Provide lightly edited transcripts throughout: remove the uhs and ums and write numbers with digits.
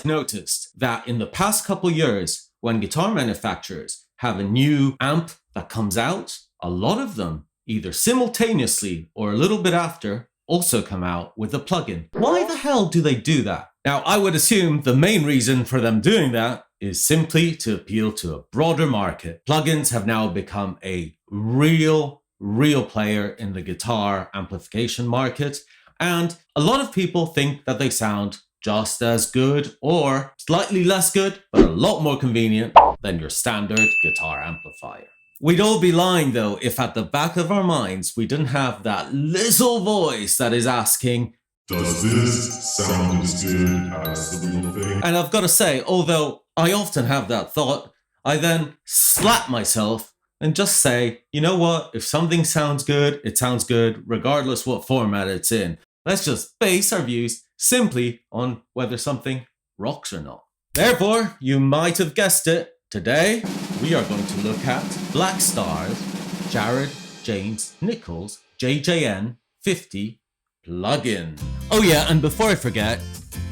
noticed that in the past couple years, when guitar manufacturers have a new amp that comes out, a lot of them, either simultaneously or a little bit after, also come out with a plugin. Why the hell do they do that? Now, I would assume the main reason for them doing that is simply to appeal to a broader market. Plugins have now become a real player in the guitar amplification market, and a lot of people think that they sound just as good or slightly less good, but a lot more convenient than your standard guitar amplifier. We'd all be lying though if at the back of our minds we didn't have that little voice that is asking, does this sound as good as the real thing? And I've got to say, although I often have that thought, I then slap myself and just say, you know what, if something sounds good, it sounds good regardless what format it's in. Let's just base our views simply on whether something rocks or not. Therefore, you might have guessed it, today we are going to look at Blackstar's Jared James Nichols JJN 50 plugin. Oh yeah, and before I forget,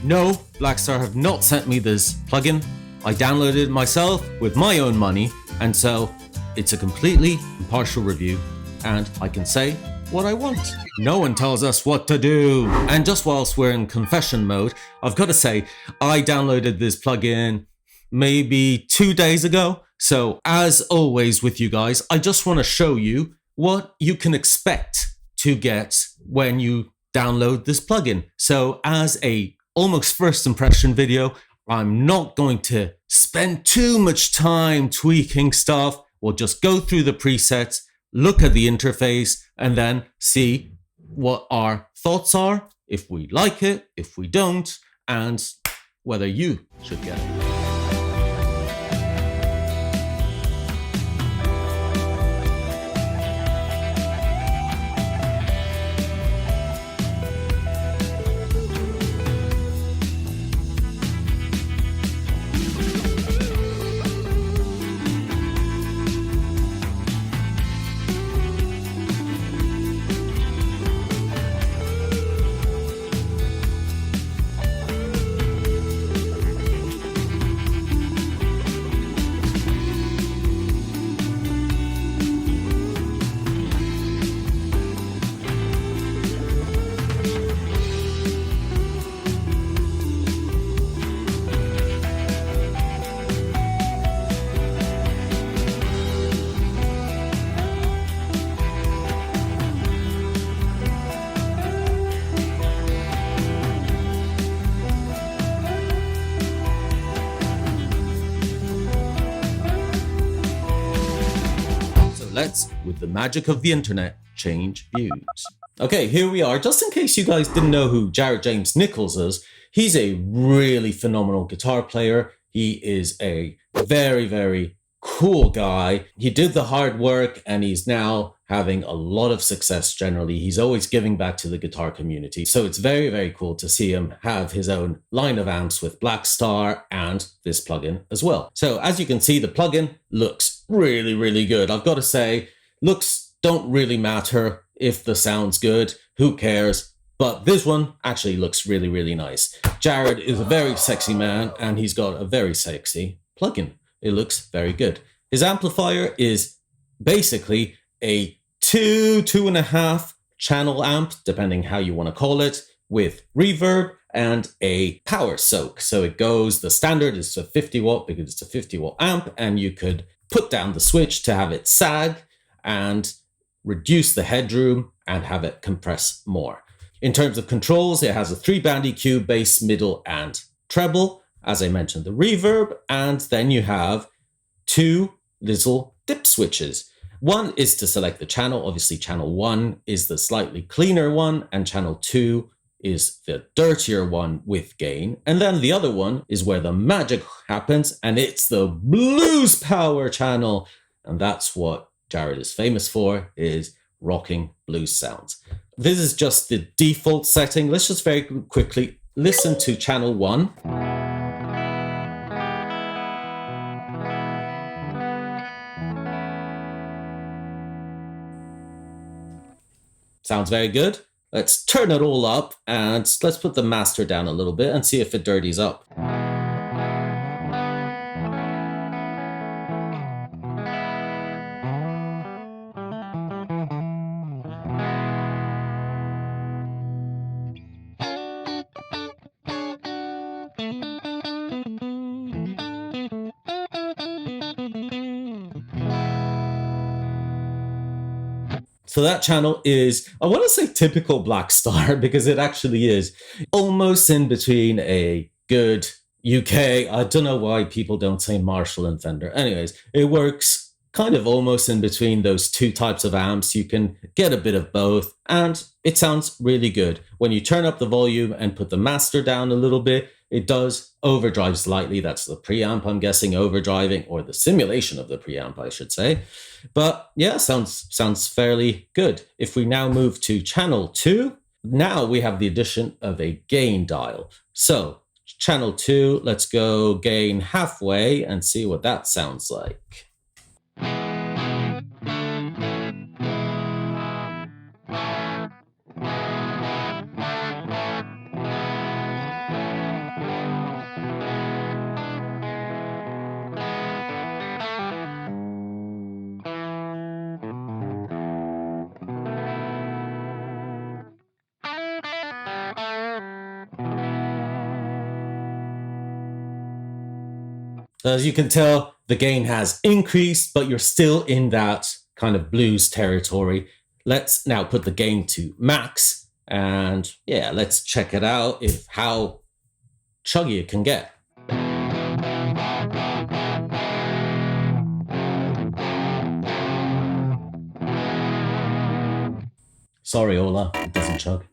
no, Blackstar have not sent me this plugin. I downloaded it myself with my own money, and so it's a completely impartial review, and I can say what I want. No one tells us what to do. And just whilst we're in confession mode, I've got to say, I downloaded this plugin maybe 2 days ago. So as always with you guys, I just want to show you what you can expect to get when you download this plugin. So as a almost first impression video, I'm not going to spend too much time tweaking stuff. We'll just go through the presets, look at the interface, and then see what our thoughts are, if we like it, if we don't, and whether you should get it. Let's, with the magic of the internet, change views. Okay, here we are. Just in case you guys didn't know who Jared James Nichols is, he's a really phenomenal guitar player. He is a very cool guy. He did the hard work and he's now having a lot of success generally. He's always giving back to the guitar community. So it's very cool to see him have his own line of amps with Blackstar and this plugin as well. So as you can see, the plugin looks really good. I've got to say, looks don't really matter if the sound's good. Who cares? But this one actually looks really nice. Jared is a very sexy man and he's got a very sexy plugin. It looks very good. His amplifier is basically a 2.5 channel amp, depending how you want to call it, with reverb and a power soak. So it goes, the standard is a 50 watt because it's a 50 watt amp, and you could put down the switch to have it sag and reduce the headroom and have it compress more. In terms of controls, it has a 3-band EQ, bass, middle, and treble. As I mentioned, the reverb, and then you have 2 little dip switches. One is to select the channel. Obviously, channel 1 is the slightly cleaner one, and channel 2 is the dirtier one with gain. And then the other one is where the magic happens, and it's the blues power channel. And that's what Jared is famous for, is rocking blues sounds. This is just the default setting. Let's just very quickly listen to channel 1. Sounds very good. Let's turn it all up and let's put the master down a little bit and see if it dirties up. So that channel is, I want to say typical Blackstar because it actually is almost in between a good UK. I don't know why people don't say Marshall and Fender. Anyways, it works kind of almost in between those two types of amps. You can get a bit of both and it sounds really good. When you turn up the volume and put the master down a little bit, it does overdrive slightly. That's the preamp, I'm guessing, overdriving, or the simulation of the preamp, I should say. But yeah, sounds fairly good. If we now move to channel 2, now we have the addition of a gain dial. So channel 2, let's go gain halfway and see what that sounds like. As you can tell, the gain has increased, but you're still in that kind of blues territory. Let's now put the gain to max, and yeah, let's check it out, if how chuggy it can get. Sorry, Ola, it doesn't chug.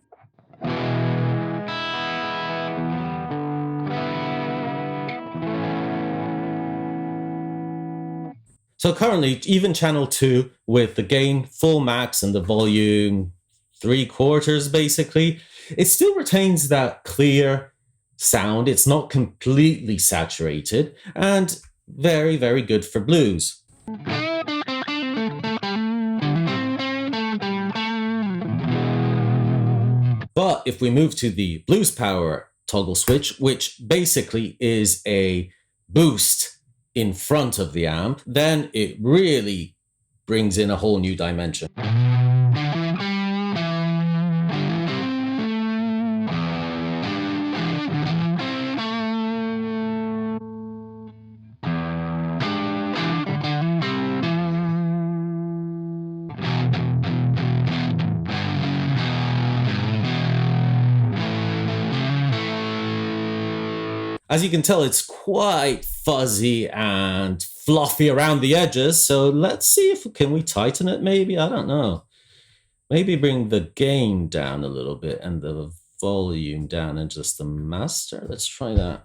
So currently, even channel 2 with the gain full max and the volume 3/4 basically, it still retains that clear sound. It's not completely saturated and very, very good for blues. But if we move to the blues power toggle switch, which basically is a boost in front of the amp, then it really brings in a whole new dimension. As you can tell, it's quite fuzzy and fluffy around the edges. So let's see if can we tighten it maybe? I don't know. Maybe bring the gain down a little bit and the volume down and just the master. Let's try that.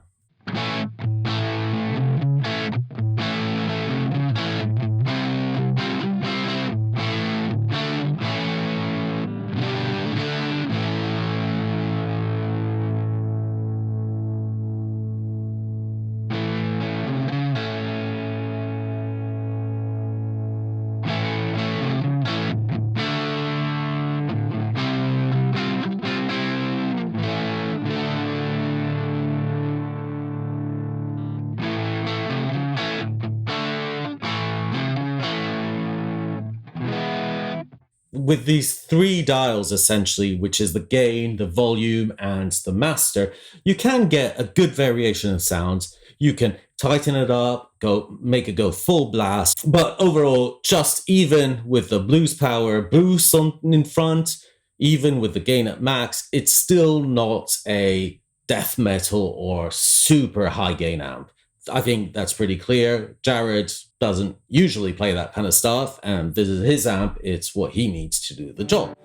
With these 3 dials, essentially, which is the gain, the volume, and the master, you can get a good variation of sounds. You can tighten it up, make it go full blast. But overall, just even with the blues power boost in front, even with the gain at max, it's still not a death metal or super high gain amp. I think that's pretty clear. Jared doesn't usually play that kind of stuff, and this is his amp. It's what he needs to do the job.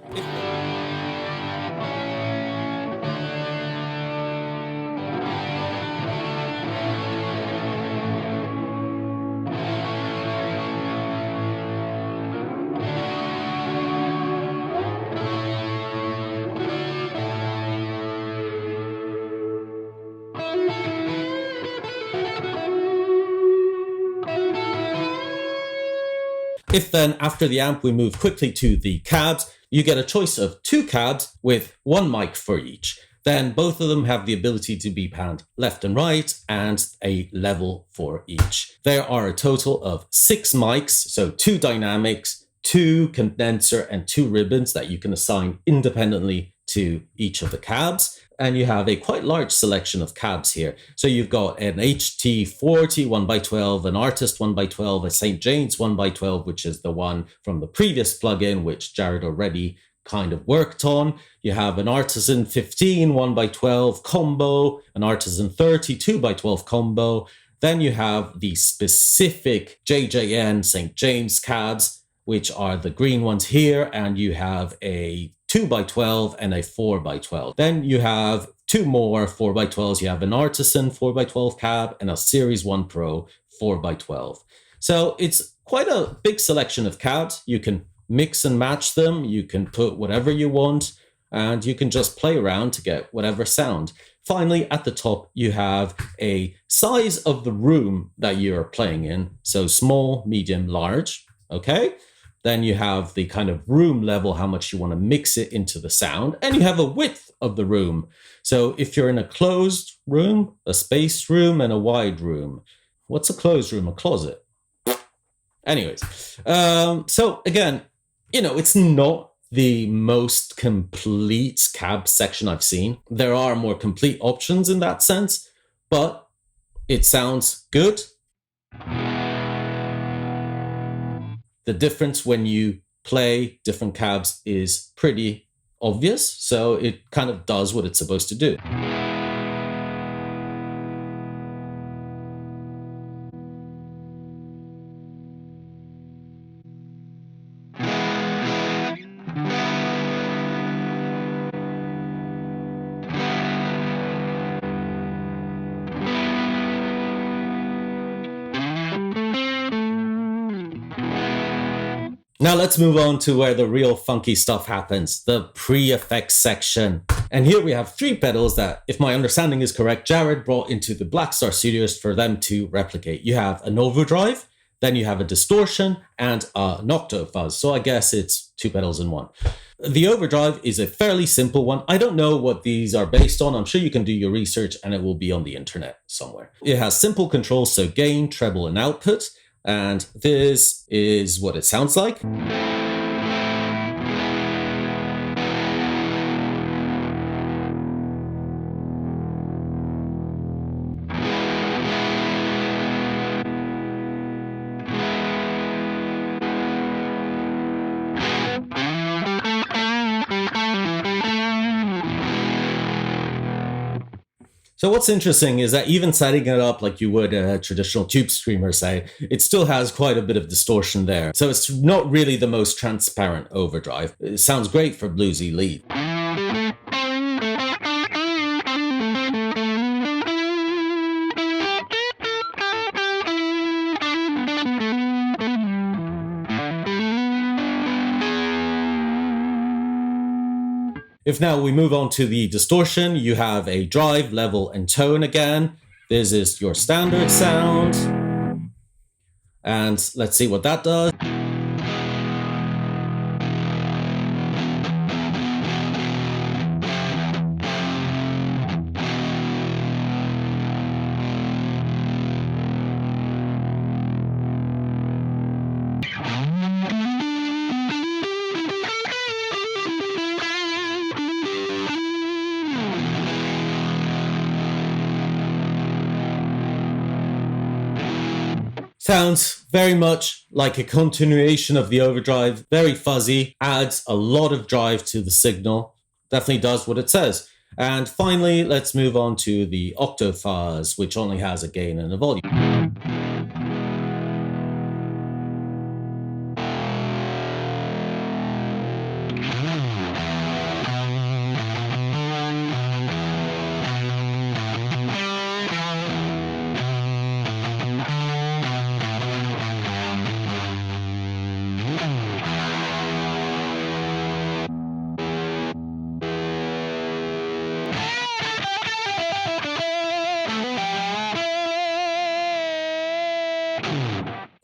If then, after the amp, we move quickly to the cabs, you get a choice of 2 cabs with 1 mic for each. Then both of them have the ability to be panned left and right and a level for each. There are a total of 6 mics, so 2 dynamics, 2 condenser and 2 ribbons that you can assign independently to each of the cabs. and you have a quite large selection of cabs here. So you've got an HT40 1x12, an Artist 1x12, a St. James 1x12, which is the one from the previous plugin, which Jared already kind of worked on. You have an Artisan 15 1x12 combo, an Artisan 30 2x12 combo. Then you have the specific JJN St. James cabs, which are the green ones here, and you have a 2x12 and a 4x12. Then you have two more 4x12s. You have an Artisan 4x12 cab and a Series 1 Pro 4x12. So it's quite a big selection of cabs. You can mix and match them. You can put whatever you want, and you can just play around to get whatever sound. Finally, at the top, you have a size of the room that you're playing in. So small, medium, large, okay? Then you have the kind of room level, how much you want to mix it into the sound. And you have a width of the room. So if you're in a closed room, a spaced room, and a wide room. What's a closed room? A closet. Anyways, so again, it's not the most complete cab section I've seen. There are more complete options in that sense, but it sounds good. The difference when you play different cabs is pretty obvious, so it kind of does what it's supposed to do. Now let's move on to where the real funky stuff happens, the pre-effects section. And here we have three pedals that, if my understanding is correct, Jared brought into the Blackstar Studios for them to replicate. You have an overdrive, then you have a distortion, and an octo fuzz. So I guess it's two pedals in one. The overdrive is a fairly simple one. I don't know what these are based on. I'm sure you can do your research and it will be on the internet somewhere. It has simple controls, so gain, treble, and output. And this is what it sounds like. So what's interesting is that even setting it up like you would a traditional tube screamer, say, it still has quite a bit of distortion there. So it's not really the most transparent overdrive. It sounds great for bluesy lead. If now we move on to the distortion, you have a drive, level, and tone again. This is your standard sound. And let's see what that does. Sounds very much like a continuation of the overdrive, very fuzzy, adds a lot of drive to the signal, definitely does what it says. And finally, let's move on to the octo fuzz, which only has a gain and a volume.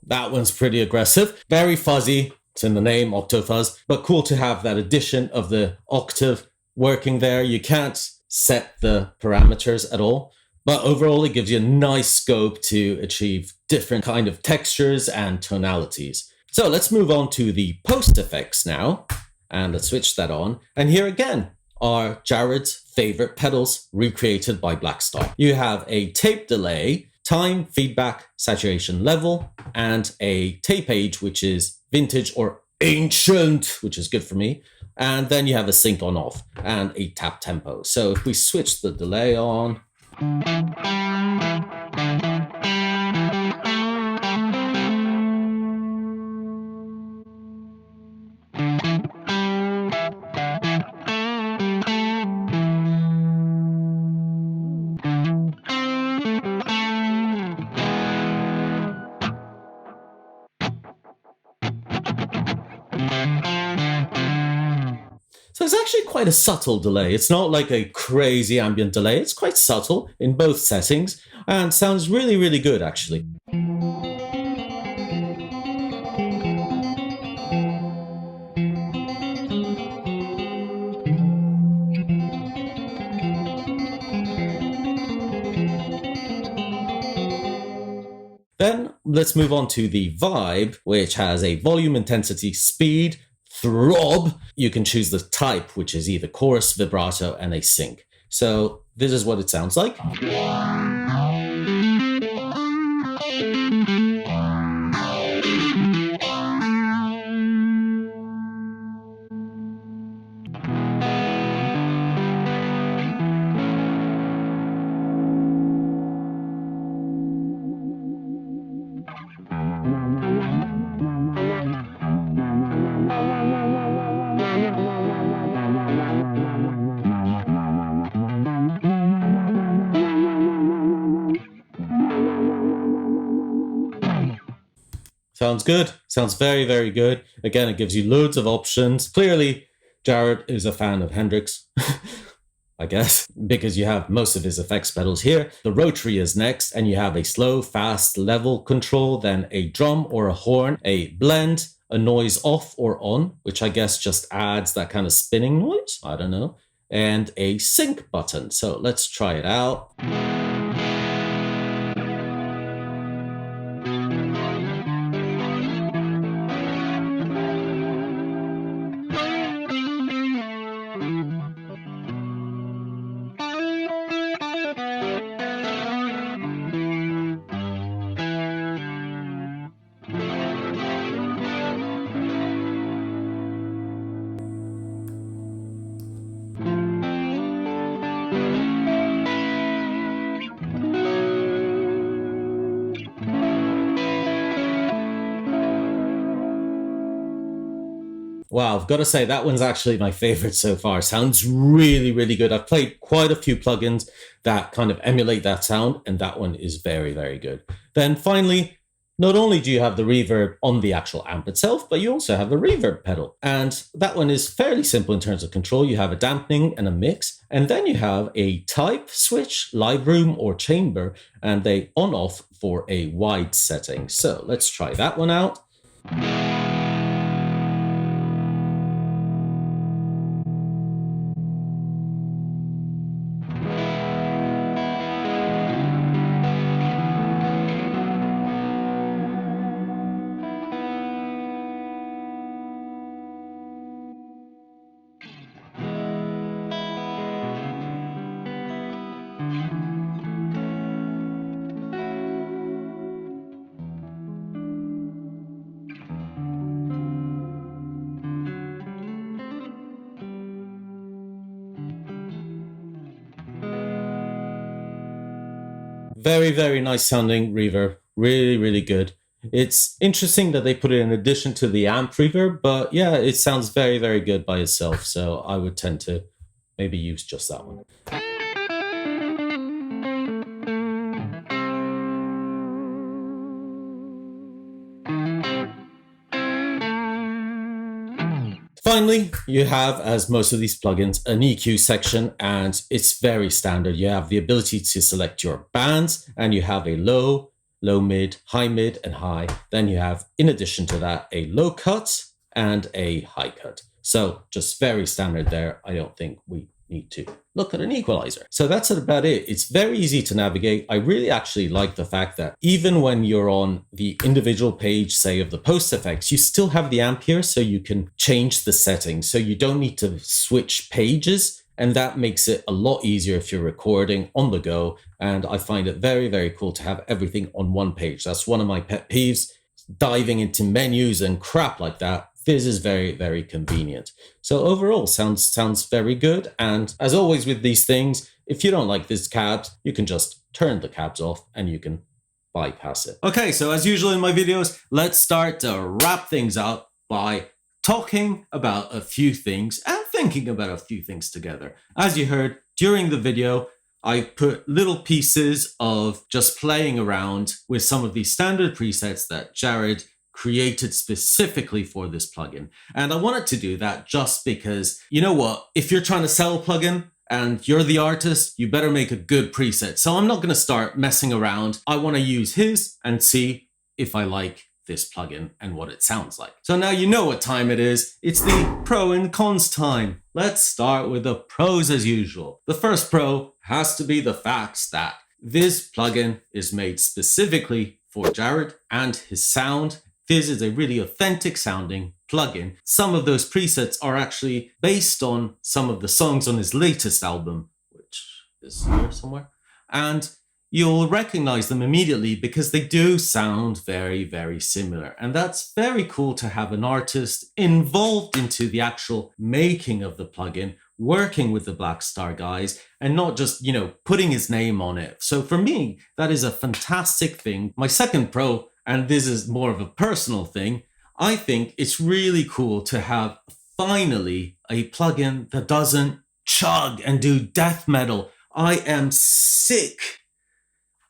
That one's pretty aggressive, very fuzzy. It's in the name, octo fuzz, but cool to have that addition of the octave working there. You can't set the parameters at all, but overall it gives you a nice scope to achieve different kind of textures and tonalities. So let's move on to the post effects now, and let's switch that on. And here again, are Jared's favorite pedals recreated by Blackstar. You have a tape delay, time, feedback, saturation level, and a tape age, which is vintage or ancient, which is good for me. And then you have a sync on off and a tap tempo. So if we switch the delay on, so it's actually quite a subtle delay. It's not like a crazy ambient delay. It's quite subtle in both settings and sounds really, really good actually. Then let's move on to the vibe, which has a volume, intensity, speed, throb. You can choose the type, which is either chorus, vibrato, and a sync. So this is what it sounds like. Sounds good. Sounds very, very good. Again, it gives you loads of options. Clearly, Jared is a fan of Hendrix, I guess, because you have most of his effects pedals here. The rotary is next, and you have a slow, fast, level control, then a drum or a horn, a blend, a noise off or on, which I guess just adds that kind of spinning noise. I don't know. And a sync button. So let's try it out. Wow, I've got to say that one's actually my favorite so far. Sounds really, really good. I've played quite a few plugins that kind of emulate that sound, and that one is very, very good. Then finally, not only do you have the reverb on the actual amp itself, but you also have the reverb pedal. And that one is fairly simple in terms of control. You have a dampening and a mix, and then you have a type switch, live room or chamber, and they on-off for a wide setting. So let's try that one out. Very, very nice sounding reverb. Really, really good. It's interesting that they put it in addition to the amp reverb, but yeah, it sounds very, very good by itself. So I would tend to maybe use just that one. Finally, you have, as most of these plugins, an EQ section, and it's very standard. You have the ability to select your bands, and you have a low, low mid, and high. Then you have, in addition to that, a low cut and a high cut. So just very standard there. I don't think we need to look at an equalizer. So that's about it. It's very easy to navigate. I really actually like the fact that even when you're on the individual page, say of the post effects, you still have the amp here, so you can change the settings. So you don't need to switch pages And that makes it a lot easier if you're recording on the go. And I find it very, very cool to have everything on one page. That's one of my pet peeves, diving into menus and crap like that. This is very, very convenient. So overall, sounds very good. And as always with these things, if you don't like these cabs, you can just turn the cabs off and you can bypass it. Okay, so as usual in my videos, let's start to wrap things up by talking about a few things and thinking about a few things together. As you heard during the video, I put little pieces of just playing around with some of these standard presets that Jared created specifically for this plugin. And I wanted to do that just because, you know what, if you're trying to sell a plugin and you're the artist, you better make a good preset. So I'm not going to start messing around. I want to use his and see if I like this plugin and what it sounds like. So now you know what time it is. It's the pro and cons time. Let's start with the pros as usual. The first pro has to be the fact that this plugin is made specifically for Jared and his sound. This is a really authentic sounding plugin. Some of those presets are actually based on some of the songs on his latest album, which is here somewhere. And you'll recognize them immediately because they do sound very, very similar. And that's very cool to have an artist involved into the actual making of the plugin, working with the Blackstar guys, and not just, you know, putting his name on it. So for me, that is a fantastic thing. My second pro, and this is more of a personal thing, I think it's really cool to have finally a plugin that doesn't chug and do death metal. I am sick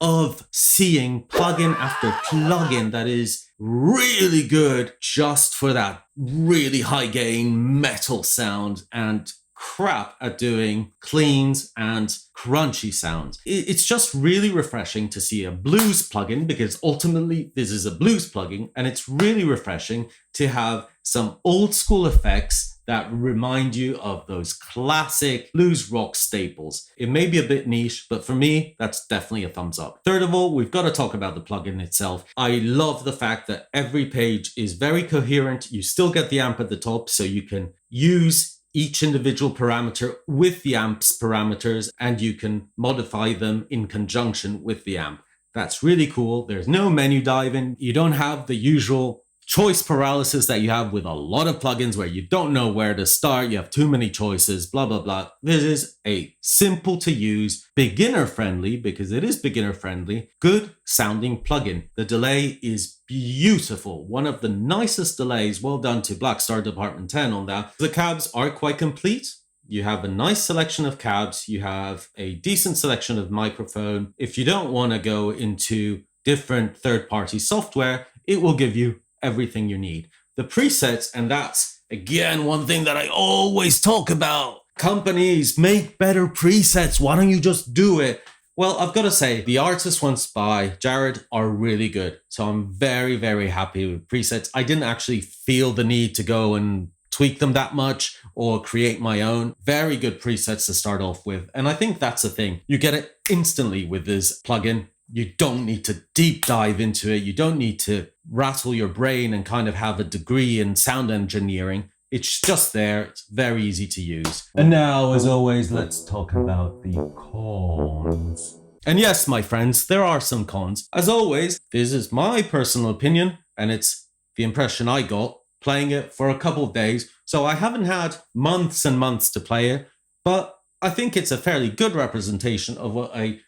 of seeing plugin after plugin that is really good just for that really high gain metal sound and crap at doing cleans and crunchy sounds. It's just really refreshing to see a blues plugin, because ultimately this is a blues plugin, and it's really refreshing to have some old school effects that remind you of those classic blues rock staples. It may be a bit niche, but for me, that's definitely a thumbs up. Third of all, we've got to talk about the plugin itself. I love the fact that every page is very coherent. You still get the amp at the top, so you can use each individual parameter with the amp's parameters, and you can modify them in conjunction with the amp. That's really cool. There's no menu diving. You don't have the usual choice paralysis that you have with a lot of plugins where you don't know where to start, you have too many choices, blah, blah, blah. This is a simple to use, beginner friendly, because it is beginner friendly, good sounding plugin. The delay is beautiful. One of the nicest delays. Well done to Blackstar Department 10 on that. The cabs are quite complete. You have a nice selection of cabs. You have a decent selection of microphone. If you don't want to go into different third-party software, it will give you everything you need. The presets, and that's again one thing that I always talk about. Companies make better presets. Why don't you just do it? Well, I've got to say, the artist ones by Jared are really good. So I'm very, very happy with presets. I didn't actually feel the need to go and tweak them that much or create my own. Very good presets to start off with. And I think that's the thing. You get it instantly with this plugin. You don't need to deep dive into it. You don't need to rattle your brain and kind of have a degree in sound engineering. It's just there. It's very easy to use. And now, as always, let's talk about the cons. And yes, my friends, there are some cons. As always, this is my personal opinion, and it's the impression I got playing it for a couple of days. So I haven't had months and months to play it, but I think it's a fairly good representation of what a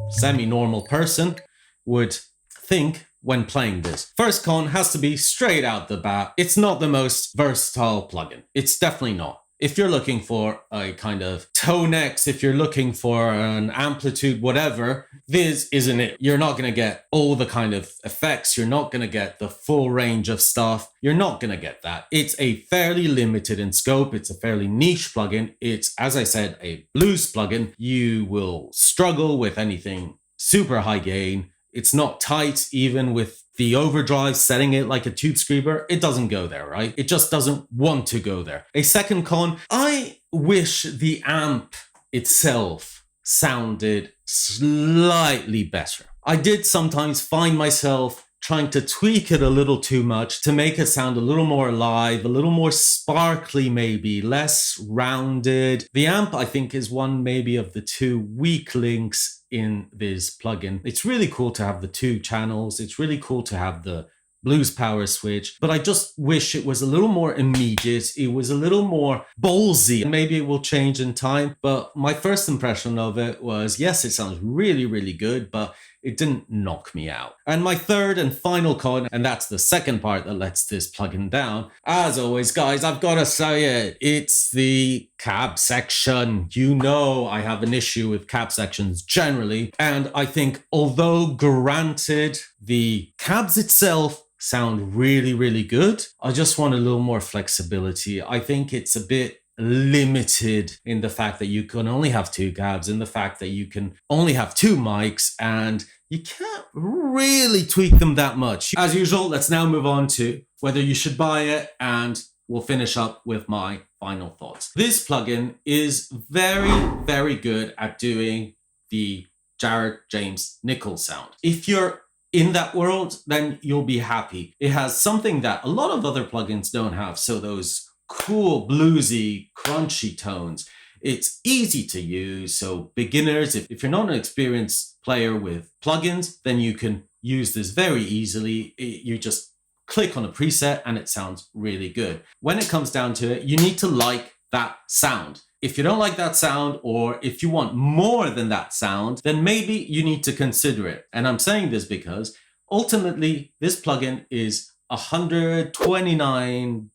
semi-normal person would think when playing this. First con has to be straight out the bat. It's not the most versatile plugin. It's definitely not. If you're looking for a kind of tone X, if you're looking for an amplitude, whatever, this isn't it. You're not going to get all the kind of effects. You're not going to get the full range of stuff. You're not going to get that. It's a fairly limited in scope. It's a fairly niche plugin. It's, as I said, a blues plugin. You will struggle with anything super high gain. It's not tight, even with the overdrive, setting it like a tube screamer. It doesn't go there, right? It just doesn't want to go there. A second con, I wish the amp itself sounded slightly better. I did sometimes find myself trying to tweak it a little too much to make it sound a little more alive, a little more sparkly maybe, less rounded. The amp, I think, is one maybe of the two weak links in this plugin. It's really cool to have the two channels. It's really cool to have the blues power switch, but I just wish it was a little more immediate. It was a little more ballsy. Maybe it will change in time, but my first impression of it was, yes, it sounds really, really good, but it didn't knock me out. And my third and final con, and that's the second part that lets this plugin down, as always, guys, I've got to say it, it's the cab section. You know I have an issue with cab sections generally, and I think although granted the cabs itself sound really, really good, I just want a little more flexibility. I think it's a bit limited in the fact that you can only have two cabs, in the fact that you can only have two mics, and you can't really tweak them that much. As usual, let's now move on to whether you should buy it, and we'll finish up with my final thoughts. This plugin is very, very good at doing the Jared James Nichols sound. If you're in that world, then you'll be happy. It has something that a lot of other plugins don't have. So those cool, bluesy, crunchy tones. It's easy to use. So beginners, if you're not an experienced player with plugins, then you can use this very easily. You just click on a preset and it sounds really good. When it comes down to it, you need to like that sound. If you don't like that sound, or if you want more than that sound, then maybe you need to consider it. And I'm saying this because ultimately this plugin is £129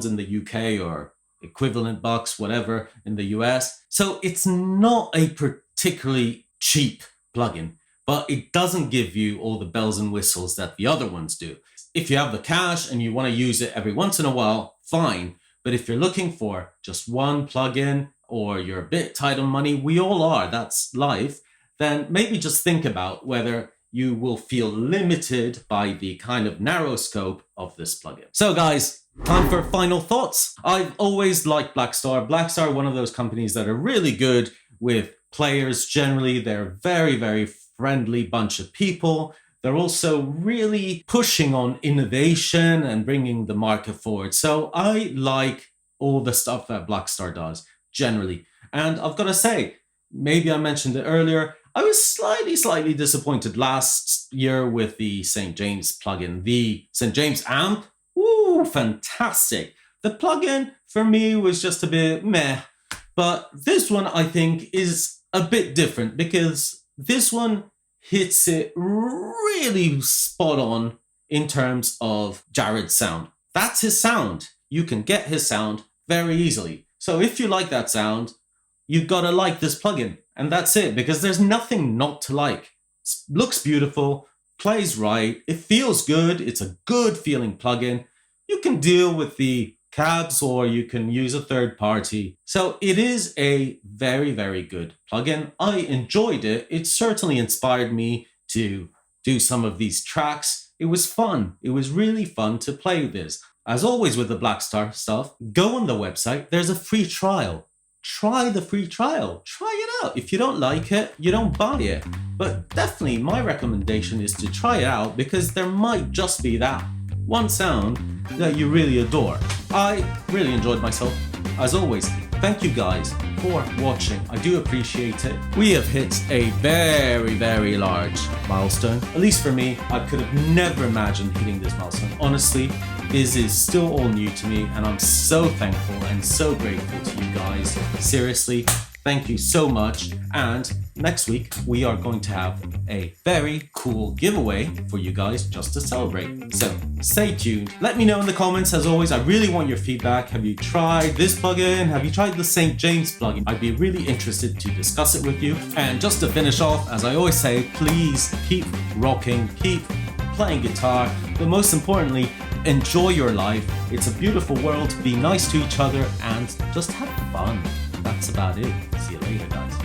in the UK, or equivalent bucks, whatever, in the US. So it's not a particularly cheap plugin, but it doesn't give you all the bells and whistles that the other ones do. If you have the cash and you want to use it every once in a while, fine. But if you're looking for just one plugin, or you're a bit tight on money, we all are, that's life, then maybe just think about whether you will feel limited by the kind of narrow scope of this plugin. So guys, time for final thoughts. I've always liked Blackstar. Blackstar, one of those companies that are really good with players generally. They're very, very friendly bunch of people. They're also really pushing on innovation and bringing the market forward. So I like all the stuff that Blackstar does generally. And I've got to say, maybe I mentioned it earlier, I was slightly disappointed last year with the St. James plugin. The St. James amp, ooh, fantastic. The plugin for me was just a bit meh. But this one I think is a bit different, because this one hits it really spot on in terms of Jared's sound. That's his sound. You can get his sound very easily. So if you like that sound, you've got to like this plugin. And that's it, because there's nothing not to like. It looks beautiful, plays right, it feels good, it's a good feeling plugin. You can deal with the cabs, or you can use a third party. So it is a very, very good plugin. I enjoyed it. It certainly inspired me to do some of these tracks. It was fun. It was really fun to play with this. As always with the Blackstar stuff, go on the website. There's a free trial. Try the free trial. Try it out. If you don't like it, you don't buy it. But definitely my recommendation is to try it out, because there might just be that one sound that you really adore. I really enjoyed myself. As always, thank you guys for watching. I do appreciate it. We have hit a very, very large milestone. At least for me, I could have never imagined hitting this milestone. Honestly, this is still all new to me, and I'm so thankful and so grateful to you guys. Seriously, thank you so much. And next week, we are going to have a very cool giveaway for you guys just to celebrate. So stay tuned. Let me know in the comments. As always, I really want your feedback. Have you tried this plugin? Have you tried the St. James plugin? I'd be really interested to discuss it with you. And just to finish off, as I always say, please keep rocking, keep playing guitar, but most importantly, enjoy your life. It's a beautiful world. Be nice to each other and just have fun. That's about it. See you later, guys.